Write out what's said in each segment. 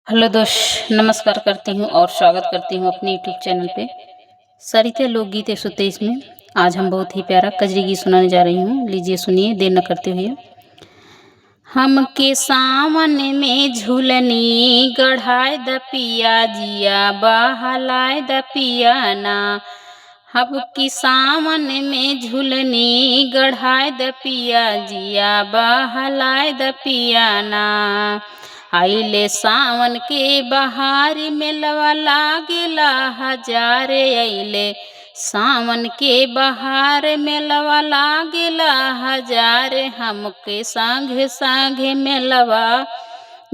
Hello दोस्त, नमस्कार करती हूँ और स्वागत करती हूँ अपने यूट्यूब चैनल पे सरिता लोकगीत 123 में। आज हम बहुत ही प्यारा कजरी गीत सुनाने जा रही हूँ। लीजिए सुनिए देर न करते हुए। हमके सावन में झूलनी गढ़ाए द पिया जिया बहलाए द पिया ना। हमकी सावन में झूलनी गढ़ाए द पिया जिया बहलाए द पिया ना। आइले सावन के बहार मेलवा लागेला हजारे। आइले सावन के बहार मेलवा लागेला हजारे। हमके संगे संगे मेलवा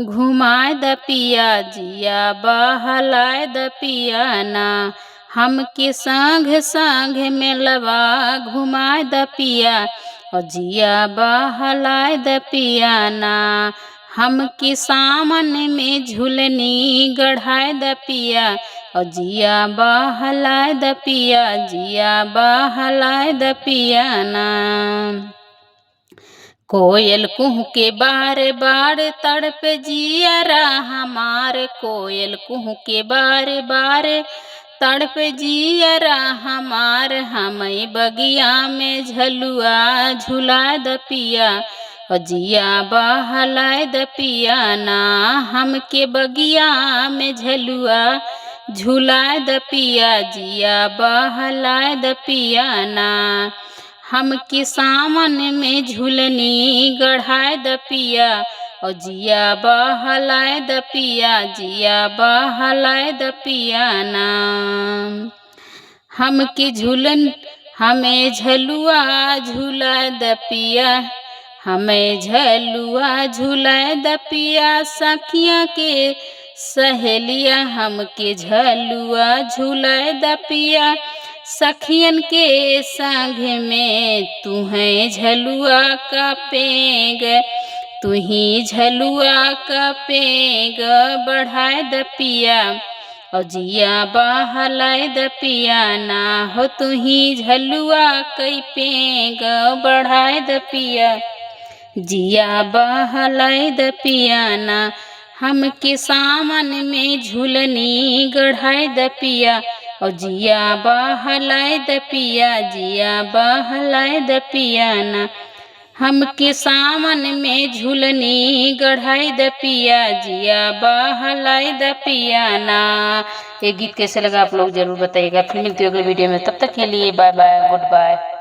घुमाए द पिया जिया बहलाए द पिया ना। हमके संग संग मेलवा घुमाए द पिया और जिया बहलाए द पिया ना। हमके सावन में झूलनी गढ़ाए द पिया और जिया बहलाए द पिया जिया बहलाए द पिया ना। कोयल कुह के बार बार तड़प जियरा हमार। कोयल कुह के बार बार तड़प जियरा हमार। हमें बगिया में झलुआ झुलाए द पिया और जिया बहलाए द पिया ना। हमके बगिया में झलुआ झुलाए द पिया जिया बहलाए द पिया ना। हमके सावन में झूलनी गढ़ाए द पिया और जिया बहलाए द पिया जिया बहलाए द पिया ना। हमके झूलन हमें झलुआ झुलाए द पिया। हमें झलुआ झुलाए द पिया सखिया के सहेलिया। हमके झलुआ झुलाए द पिया सखियन के संग में। तू है झलुआ का पेग तू ही झलुआ का पेग बढ़ाए द पिया और जिया बहलाए द पिया ना। हो तू ही झलुआ कई पेग बढ़ाए द पिया जिया बहलाए द पिया ना। हमके सावन में झूलनी गढ़ाए द पिया और जिया बहलाए द पिया जिया बहलाए द पिया ना। हमके सावन में झूलनी गढ़ाए द पिया जिया बहलाए द पिया ना। ये गीत कैसे लगा आप लोग जरूर बताइएगा। फिर मिलते हैं अगले वीडियो में, तब तक के लिए बाय बाय, गुड बाय।